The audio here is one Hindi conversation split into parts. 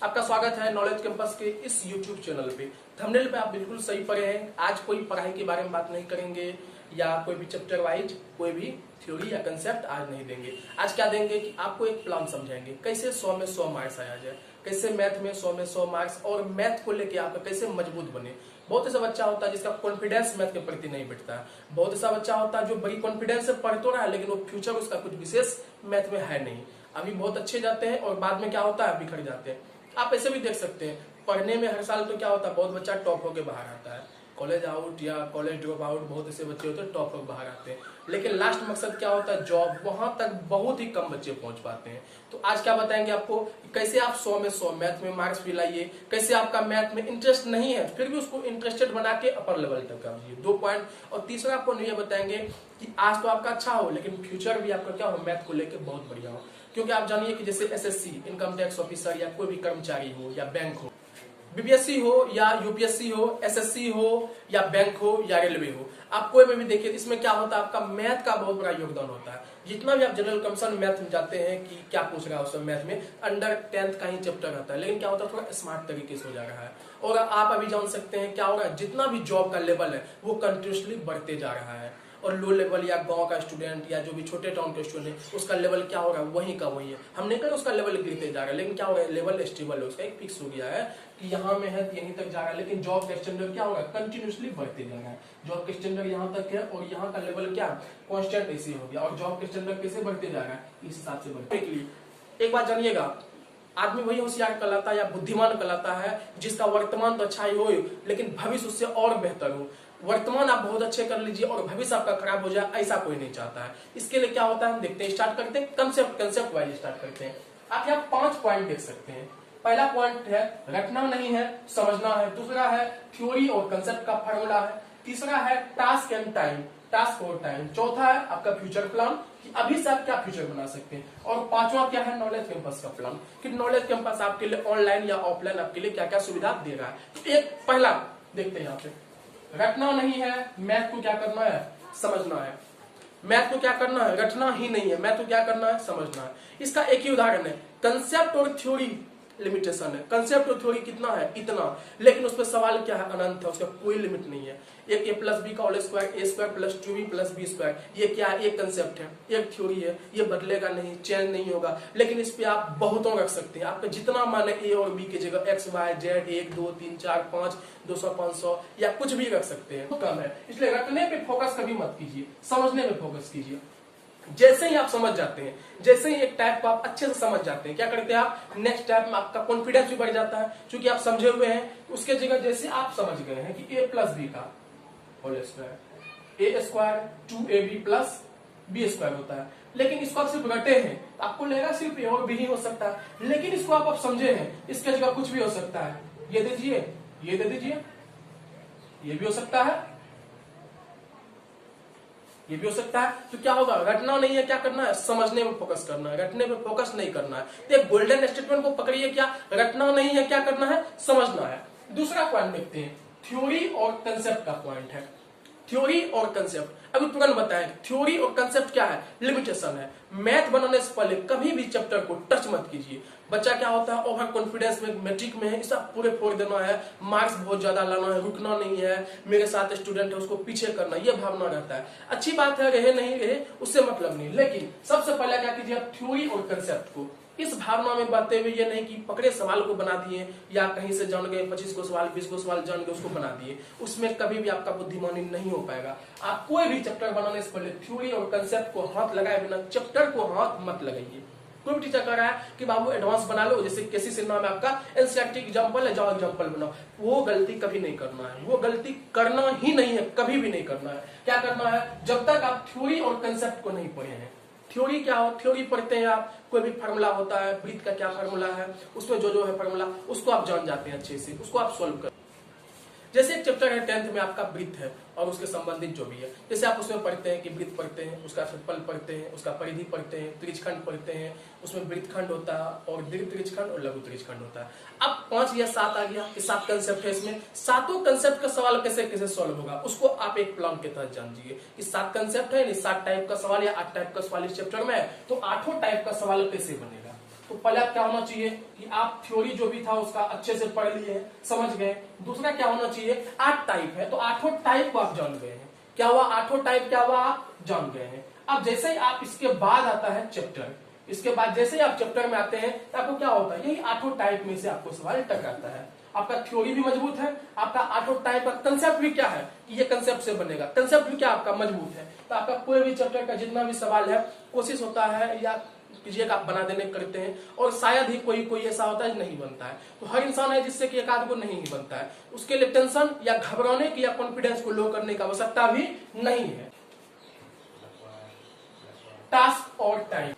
आपका स्वागत है नॉलेज कैंपस के इस यूट्यूब चैनल पे। थंबनेल पे आप बिल्कुल सही पढ़े हैं। आज कोई पढ़ाई के बारे में बात नहीं करेंगे या कोई भी चैप्टर वाइज कोई भी थ्योरी या कंसेप्ट आज नहीं देंगे। आज क्या देंगे कि आपको एक प्लान समझाएंगे कैसे 100 में 100 मार्क्स आया जाए, कैसे मैथ में 100 में 100 मार्क्स और मैथ को लेके आपका कैसे मजबूत बने। बहुत ऐसा बच्चा होता है जिसका कॉन्फिडेंस मैथ के प्रति नहीं बैठता है। बहुत ऐसा बच्चा होता है जो बड़ी कॉन्फिडेंस से पढ़ तो रहा है लेकिन वो फ्यूचर उसका कुछ विशेष मैथ में है नहीं। अभी बहुत अच्छे जाते हैं और बाद में क्या होता है बिखर जाते हैं। आप ऐसे भी देख सकते हैं, पढ़ने में हर साल तो क्या होता है बहुत बच्चा टॉप होकर बाहर आता है, कॉलेज आउट या कॉलेज ड्रॉप आउट, बहुत ऐसे बच्चे होते हैं टॉप होकर बाहर आते हैं। लेकिन लास्ट मकसद क्या होता है जॉब, वहां तक बहुत ही कम बच्चे पहुंच पाते हैं। तो आज क्या बताएंगे आपको कैसे आप 100 में 100 मैथ में मार्क्स भी लाइए, कैसे आपका मैथ में इंटरेस्ट नहीं है फिर भी उसको इंटरेस्टेड बना के अपर लेवल तक आइए। 2 पॉइंट। और तीसरा आपको ये बताएंगे कि आज तो आपका अच्छा हो लेकिन फ्यूचर भी आपका क्या हो मैथ को लेकर बहुत बढ़िया हो। क्योंकि आप जानिए कि जैसे एसएससी इनकम टैक्स ऑफिसर या कोई भी कर्मचारी हो या बैंक हो, बीपीएससी हो या यूपीएससी हो, एसएससी हो या बैंक हो या रेलवे हो, आप कोई में भी देखिए इसमें क्या होता है आपका मैथ का बहुत बड़ा योगदान होता है। जितना भी आप जनरल कमीशन मैथ में जाते हैं कि क्या पूछ रहा है उसमें मैथ में अंडर 10th का ही चैप्टर रहता है, लेकिन क्या होता है थोड़ा स्मार्ट तरीके से हो जा रहा है। और आप अभी जान सकते हैं क्या हो रहा है, जितना भी जॉब का लेवल है वो कंटिन्यूसली बढ़ते जा रहा है। और लो लेवल या गांव का स्टूडेंट या जो भी छोटे टाउन के स्टूडेंट है उसका लेवल क्या हो रहा है वही का वही है। हम नहीं करें उसका लेवल गिरते जा रहा है लेकिन क्या हो रहा है लेवल स्टेबल है, उसका एक फिक्स हो गया है कि यहाँ में है यहीं तक जा रहा है। लेकिन जॉब का स्टैंडर्ड क्या होगा कंटिन्यूसली बढ़ते जा रहा है। जॉब का स्टैंडर्ड यहाँ तक है और यहाँ का लेवल क्या कॉन्स्टेंट ऐसे हो गया। और जॉब के स्टैंडर्ड कैसे बढ़ते जा रहा है इस हिसाब से बढ़ने के लिए एक बात जानिएगा, आदमी वही होशियार कहलाता है या बुद्धिमान कहलाता है जिसका वर्तमान तो अच्छा ही हो लेकिन भविष्य उससे और बेहतर हो। वर्तमान आप बहुत अच्छे कर लीजिए और भविष्य आपका खराब हो जाए ऐसा कोई नहीं चाहता है। इसके लिए क्या होता है हम देखते हैं, स्टार्ट करते हैं कंसेप्ट वाइज स्टार्ट करते हैं। आप यहाँ 5 पॉइंट देख सकते हैं। पहला पॉइंट है रटना नहीं है समझना है, दूसरा है थ्योरी और कंसेप्ट का फार्मूला है, तीसरा है टास्क एंड टाइम, टास्क और टाइम, चौथा है आपका फ्यूचर प्लान कि अभी से आप क्या फ्यूचर बना सकते हैं, और पांचवा क्या है नॉलेज कैंपस का प्लान कि नॉलेज कैंपस आपके लिए ऑनलाइन या ऑफलाइन आपके लिए क्या क्या सुविधा दे रहा है। तो एक पहला देखते हैं यहाँ पे, रटना नहीं है मैथ को क्या करना है समझना है। मैथ को क्या करना है रटना ही नहीं है, मैथ को क्या करना है समझना है। इसका एक ही उदाहरण है, कंसेप्ट और थ्योरी लिमिटेशन है। कंसेप्ट और थ्योरी कितना है इतना, लेकिन उसमें सवाल क्या है अनंत है, उसका कोई लिमिट नहीं है। एक a प्लस बी का whole square a square plus 2b plus B square, ये क्या है एक कंसेप्ट है एक थ्योरी है, ये बदलेगा नहीं चेंज नहीं होगा। लेकिन इस पे आप बहुतों रख सकते हैं, आपका जितना माने a और b की जगह x y z 1 2 3 4 5 200 500 या कुछ भी रख सकते हैं, कम है। इसलिए रखने पे फोकस कभी मत कीजिए, समझने में फोकस कीजिए। जैसे ही आप समझ जाते हैं, जैसे ही एक टाइप को आप अच्छे से समझ जाते हैं, क्या करते हैं आप नेक्स्ट टाइप में आपका कॉन्फिडेंस भी बढ़ जाता है क्योंकि आप समझे हुए हैं। उसके जगह जैसे आप समझ गए हैं कि a प्लस बी का whole square a square 2ab plus B square होता है, लेकिन इसको आप सिर्फ रटे हैं आपको लगेगा सिर्फ a और b ही हो सकता है, लेकिन इसको आप समझे हैं इसके जगह कुछ भी हो सकता है। ये दे दीजिए ये दे दीजिए, ये भी हो सकता है ये भी हो सकता है। तो क्या होगा रटना नहीं है, क्या करना है समझने में फोकस करना है, रटने पे फोकस नहीं करना है। तो एक गोल्डन स्टेटमेंट को पकड़िए, क्या रटना नहीं है क्या करना है समझना है। दूसरा पॉइंट देखते हैं, थ्योरी और कंसेप्ट का पॉइंट है। थ्योरी और कंसेप्ट अभी तुरंत बताएं, थ्योरी और कंसेप्ट क्या है लिमिटेशन है। मैथ बनाने से पहले कभी भी चैप्टर को टच मत कीजिए। बच्चा क्या होता है ओवर कॉन्फिडेंस में मैट्रिक में है इस पूरे फोड़ देना है, मार्क्स बहुत ज्यादा लाना है, रुकना नहीं है, मेरे साथ स्टूडेंट है उसको पीछे करना, ये भावना रहता है। अच्छी बात है रहे नहीं रहे उससे मतलब नहीं, लेकिन सबसे पहले क्या कीजिए आप थ्योरी और कंसेप्ट को इस भावना में बाते हुए, ये नहीं कि पकड़े सवाल को बना दिए या कहीं से जान गए 25 को सवाल 20 को सवाल जान गए उसको बना दिए, उसमें कभी भी आपका बुद्धिमानी नहीं हो पाएगा। आप कोई भी चैप्टर बनाने से पहले थ्योरी और कंसेप्ट को हाथ लगाए बिना चैप्टर को हाथ मत लगाइए। कोई भी टीचर कह रहा है कि बाबू एडवांस बना लो, जैसे केसी सिन्हा में आपका एनसीईआरटी एग्जांपल है जाओ एग्जांपल बनाओ, वो गलती कभी नहीं करना है, वो गलती करना ही नहीं है, कभी भी नहीं करना है। क्या करना है जब तक आप थ्योरी और कंसेप्ट को नहीं पढ़े हैं। थ्योरी क्या हो, थ्योरी पढ़ते हैं आप, कोई भी फार्मूला होता है ब्रीथ का क्या फार्मूला है उसमें जो है फार्मूला उसको आप जान जाते हैं अच्छे से, उसको आप सोल्व कर। जैसे एक चैप्टर है 10th में आपका ब्रीथ है और उसके संबंधित जो भी है, जैसे आप उसमें पढ़ते हैं कि ब्रीथ पढ़ते हैं, उसका क्षेत्रफल पढ़ते हैं, उसका परिधि पढ़ते हैं, त्रिज्यखंड पढ़ते हैं, उसमें ब्रीथ खंड होता है और दीर्घ त्रिज्यखंड और लघु त्रिज्यखंड होता है। अब 5 या 7 आ गया कि 7 कंसेप्ट है, इसमें सातों कंसेप्ट का सवाल कैसे कैसे सॉल्व होगा उसको आप एक प्लान के तहत जानिए कि 7 कंसेप्ट है 7 टाइप का सवाल या 8 टाइप का सवाल इस चैप्टर में है, तो 8 टाइप का सवाल कैसे बनेगा। तो पहले आप क्या होना चाहिए कि आप थ्योरी जो भी था उसका अच्छे से पढ़ लिए, समझ गए। दूसरा क्या होना चाहिए, 8 टाइप है तो 8 टाइप को आप जान गए हैं। क्या हुआ, 8 टाइप क्या हुआ, आप जान गए हैं। अब जैसे ही आप इसके बाद आता है चैप्टर, इसके बाद जैसे ही आप चैप्टर में आते हैं तो आपको क्या होता है, यही 8 टाइप में से आपको सवाल टकराता है। आपका थ्योरी भी मजबूत है, आपका 8 टाइप का कंसेप्ट भी क्या है कि ये कंसेप्ट से बनेगा, कंसेप्ट भी क्या आपका मजबूत है। तो आपका कोई भी चैप्टर का जितना भी सवाल है कोशिश होता है या कीजिएगा आप बना देने करते हैं, और शायद ही कोई कोई ऐसा होता है नहीं बनता है। तो हर इंसान है जिससे कि एक आध को नहीं बनता है, उसके लिए टेंशन या घबराने की या कॉन्फिडेंस को लो करने की आवश्यकता भी नहीं है। टास्क और टाइम,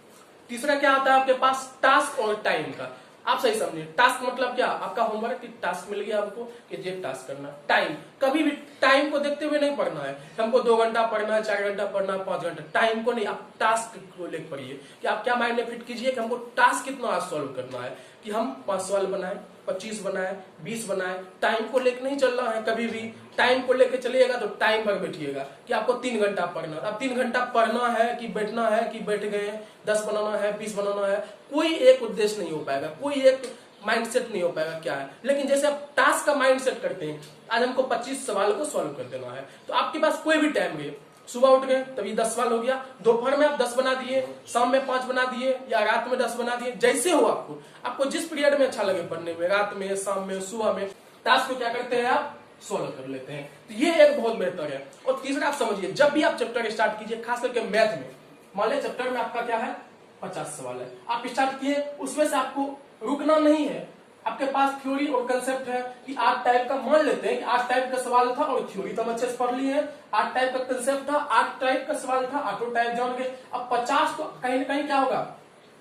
तीसरा क्या आता है आपके पास, टास्क और टाइम का। आप सही समझिए, टास्क मतलब क्या, आपका होमवर्क की टास्क मिल गया आपको कि ये टास्क करना। टाइम, कभी भी टाइम को देखते हुए नहीं पढ़ना है, हमको 2 घंटा पढ़ना है, 4 घंटा पढ़ना है, 5 घंटा, टाइम को नहीं, आप टास्क को लेकर पढ़िए कि आप क्या माइंड में फिट कीजिए कि हमको टास्क कितना आज सॉल्व करना है, कि हम 5 सवाल बनाए, 25 बनाए, 20 बनाए। टाइम को लेकर नहीं चल रहा है, कभी भी टाइम को लेकर चलिएगा तो टाइम पर बैठिएगा कि आपको 3 घंटा पढ़ना, अब 3 घंटा पढ़ना है कि बैठना है कि बैठ गए, 10 बनाना है, 20 बनाना है, कोई एक उद्देश्य नहीं हो पाएगा, कोई एक माइंडसेट नहीं हो पाएगा क्या है। लेकिन जैसे आप टास्क का माइंडसेट करते हैं, आज हमको 25 सवाल को सॉल्व कर देना है, तो आपके पास कोई भी टाइम है, सुबह उठ गए तभी 10 सवाल हो गया, दोपहर में आप 10 बना दिए, शाम में 5 बना दिए या रात में 10 बना दिए, जैसे हो आपको जिस पीरियड में अच्छा लगे पढ़ने में, रात में, शाम में, सुबह में, टास्क को क्या करते हैं आप सॉल्व कर लेते हैं। तो ये एक बहुत बेहतर है। और तीसरा आप समझिए, जब भी आप चैप्टर स्टार्ट कीजिए, खास करके मैथ में, मान लिया चैप्टर में आपका क्या है 50 सवाल है, आप स्टार्ट किए, उसमें से आपको रुकना नहीं है। आपके पास थ्योरी और कंसेप्ट है कि 8 टाइप का, मान लेते हैं कि 8 टाइप का सवाल था और थ्योरी तो हम अच्छे से पढ़ लिए हैं, 8 टाइप का कंसेप्ट था, 8 टाइप का सवाल था, 8 टाइप जान गए। अब 50 तो कहीं ना कहीं क्या होगा,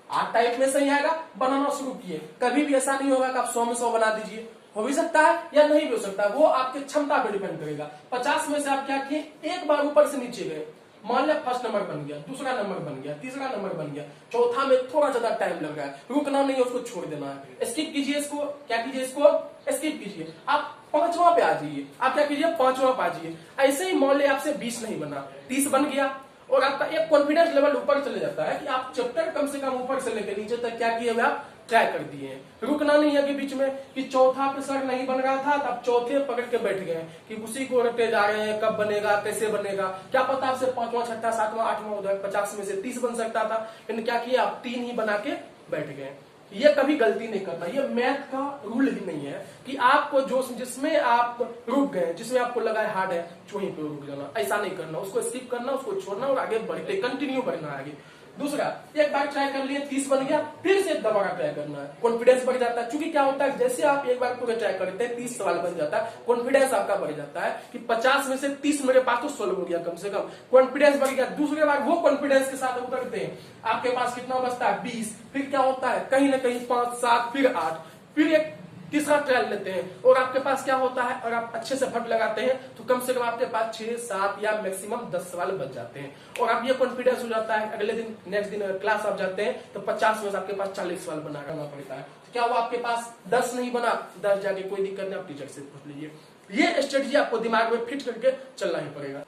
8 टाइप में से ही आएगा, बनाना शुरू किए। कभी भी ऐसा नहीं होगा कि आप 100 में 100 बना दीजिए, हो भी सकता है या नहीं भी हो सकता है, वो आपकी क्षमता पर डिपेंड करेगा। 50 में से आप क्या किए, एक बार ऊपर से नीचे गए, मान लिया फर्स्ट नंबर बन गया, दूसरा नंबर बन गया, तीसरा नंबर बन गया, चौथा में थोड़ा ज्यादा टाइम लग रहा है, रुकना नहीं है, उसको छोड़ देना है, स्किप कीजिए इसको, क्या कीजिए इसको स्किप कीजिए, आप 5वां पे आ जाइए, आप क्या कीजिए 5वां पे आ जाइए। ऐसे ही मान लिया आपसे 20 नहीं बना, 30 बन गया, और आपका एक कॉन्फिडेंस लेवल ऊपर चले जाता है कि आप चैप्टर कम से कम ऊपर से लेकर नीचे तक क्या किए हुए आप ट्राई कर दिए हैं। रुकना नहीं है कि बीच में कि चौथा पे सर नहीं बन रहा था, तब चौथे पकड़ के बैठ गए कि उसी को रटते जा रहे हैं, कब बनेगा, कैसे बनेगा, क्या पता आपसे 5वां, 6वां, 7वां, 8वां उधर 50 में से 30 बन सकता था, लेकिन क्या किया आप 3 ही बना के बैठ गए। ये कभी गलती नहीं करना, ये मैथ का रूल ही नहीं है कि आपको जो जिसमें आप रुक गए, जिसमें आपको लगा है हार्ड है, वहीं पे रुक जाना, ऐसा नहीं करना, उसको स्किप करना, उसको छोड़ना और आगे बढ़ते कंटिन्यू करना आगे। दूसरा, एक बार ट्राई कर लिए, 30 बन गया, फिर से दोबारा ट्राई करना है, कॉन्फिडेंस बढ़ जाता है। क्योंकि क्या होता है, जैसे आप एक बार पूरे ट्राई करते हैं, 30 सवाल बन जाता है, कॉन्फिडेंस आपका बढ़ जाता है कि 50 में से 30 मेरे पास तो सोल्व हो गया, कम से कम कॉन्फिडेंस बढ़ गया। दूसरे बार वो कॉन्फिडेंस के साथ उतरते हैं, आपके पास कितना बचता है 20, फिर क्या होता है कहीं ना कहीं 5, 7, फिर 8, फिर एक तीसरा ट्रायल लेते हैं, और आपके पास क्या होता है, और आप अच्छे से फट लगाते हैं तो कम से कम आपके पास 6, 7 या मैक्सिमम 10 सवाल बच जाते हैं, और आप ये कॉन्फिडेंस हो जाता है। अगले दिन नेक्स्ट दिन अगर क्लास आप जाते हैं तो 50 में से आपके पास 40 सवाल बना करना पड़ता है। तो क्या हुआ, आपके पास 10 नहीं बना, 10 जाके कोई दिक्कत नहीं, आप टीचर से पूछ लीजिए। ये स्ट्रेटजी आपको दिमाग में फिट करके चलना ही पड़ेगा।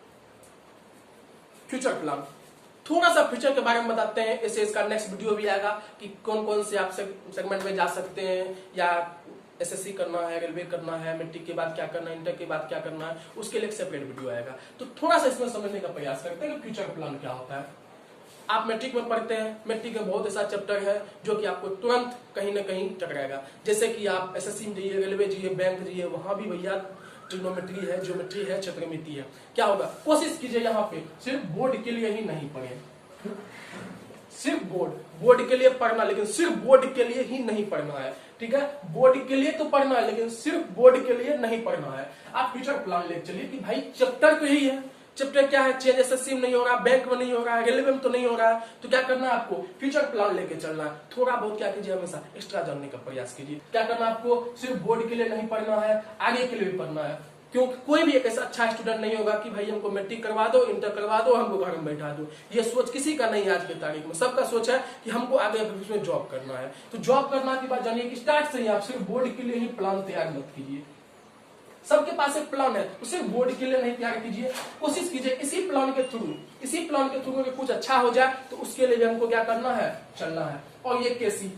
फ्यूचर प्लान, थोड़ा सा फ्यूचर के बारे में बताते हैं, इससे इसका नेक्स्ट वीडियो भी आएगा कि कौन कौन से आप सेगमेंट में जा सकते हैं, या एसएससी करना है, रेलवे करना है, मैट्रिक के बाद क्या करना है, इंटर के बाद क्या करना है, उसके लिए एक सेपरेट वीडियो आएगा। तो थोड़ा सा इसमें समझने का प्रयास करते हैं कि फ्यूचर प्लान क्या होता है। आप मैट्रिक में पढ़ते हैं, मैट्रिक में बहुत ऐसा चैप्टर है जो कि आपको तुरंत कहीं ना कहीं टकराएगा। जैसे कि आप एसएससी में जाइए, रेलवे जाइए, बैंक जाइए, वहां भी भैया ट्रिग्नोमेट्री है, ज्योमेट्री है, क्षेत्रमिति है। क्या होगा, कोशिश कीजिए यहाँ पे सिर्फ बोर्ड के लिए ही नहीं पढ़े, सिर्फ बोर्ड के लिए पढ़ना, लेकिन सिर्फ बोर्ड के लिए ही नहीं पढ़ना है, ठीक है। बोर्ड के लिए तो पढ़ना है, लेकिन सिर्फ बोर्ड के लिए नहीं पढ़ना है। आप फ्यूचर प्लान लेकर चलिए कि भाई चैप्टर तो यही है, चैप्टर क्या है, चेंज एसएससी में नहीं हो रहा, बैंक में नहीं हो रहा है, रेलवे में तो नहीं हो रहा है, तो क्या करना है आपको, फ्यूचर प्लान लेके चलना है। थोड़ा बहुत क्या कीजिए, हमेशा एक्स्ट्रा जानने का प्रयास कीजिए। क्या करना है आपको, सिर्फ बोर्ड के लिए नहीं पढ़ना है, आगे के लिए भी पढ़ना है। क्योंकि कोई भी एक ऐसा अच्छा स्टूडेंट नहीं होगा कि भाई हमको मैट्रिक करवा दो, इंटर करवा दो, हमको घर में बैठा दो। ये सोच किसी का नहीं है आज की तारीख में। सबका सोच है कि हमको आगे भविष्य में जॉब करना है। तो जॉब करना की बात जानिए कि स्टार्ट से ही आप सिर्फ बोर्ड के लिए ही प्लान तैयार मत कीजिए। सबके पास एक प्लान है, तो सिर्फ बोर्ड के लिए नहीं तैयार कीजिए। कोशिश कीजिए इसी प्लान के थ्रू कुछ अच्छा हो जाए, तो उसके लिए हमको क्या करना है, चलना है। और ये केसी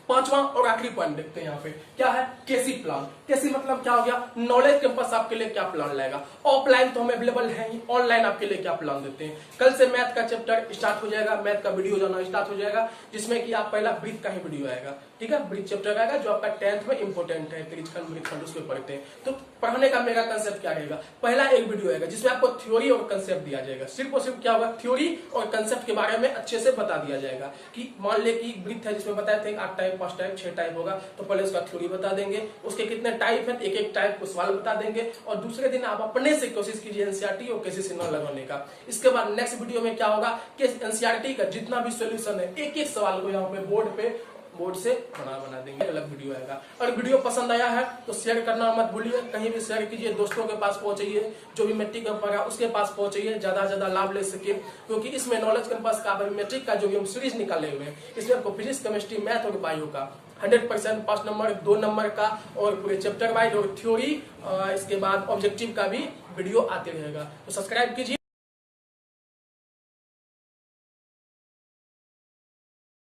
पांचवा और आखिरी पॉइंट देखते हैं यहाँ पे क्या है, केसी प्लान। केसी मतलब क्या हो गया, नॉलेज कैंपस आपके लिए क्या प्लान लाएगा। ऑफलाइन तो हमें अवेलेबल है ही, ऑनलाइन आपके लिए क्या प्लान देते हैं। कल से मैथ का चैप्टर स्टार्ट हो जाएगा, मैथ का वीडियो जाना स्टार्ट हो जाएगा, जिसमें कि आप पहला ब्रीथ का ही वीडियो आएगा, ठीक है, ब्रीथ चैप्टर आएगा जो आपका 10th में इंपॉर्टेंट है, त्रिज्यखंड वृत्तखंड उसमें पढ़ते हैं। तो पढ़ने का मेरा कंसेप्ट क्या रहेगा, पहला एक वीडियो आएगा जिसमें आपको थ्योरी और कंसेप्ट दिया जाएगा, सिर्फ और सिर्फ क्या होगा, थ्योरी और कंसेप्ट के बारे में अच्छे से बता दिया जाएगा कि मान ले कि ब्रीथ है जिसमें बताए थे 8 टाइप 5 टाइप 6 टाइप होगा, तो पहले उसका थ्योरी बता देंगे, उसके कितने टाइप है, एक एक टाइप को सवाल बता देंगे, और दूसरे दिन आप अपने से कोशिश कीजिए एनसीईआरटी और किसी से न लगाने का। इसके बाद नेक्स्ट वीडियो में क्या होगा कि एनसीईआरटी का जितना भी सोल्यूशन है एक एक सवाल को यहाँ पे बोर्ड से बना देंगे, अलग वीडियो आएगा। और वीडियो पसंद आया है तो शेयर करना मत भूलिए, कहीं भी शेयर कीजिए, दोस्तों के पास पहुंचाइए, जो भी मैट्रिक में पढ़ा उसके पास पहुंचाइए, ज्यादा से ज्यादा लाभ ले सके, क्योंकि इसमें नॉलेज कैंपस का मैट्रिक का जो भी हम सीरीज निकाले हुए हैं, इसमें आपको फिजिक्स केमिस्ट्री मैथ और बायो का 100% 5 नंबर 2 नंबर का और पूरे चैप्टर वाइज और थ्योरी, इसके बाद ऑब्जेक्टिव का भी वीडियो आते रहेगा। तो सब्सक्राइब कीजिए।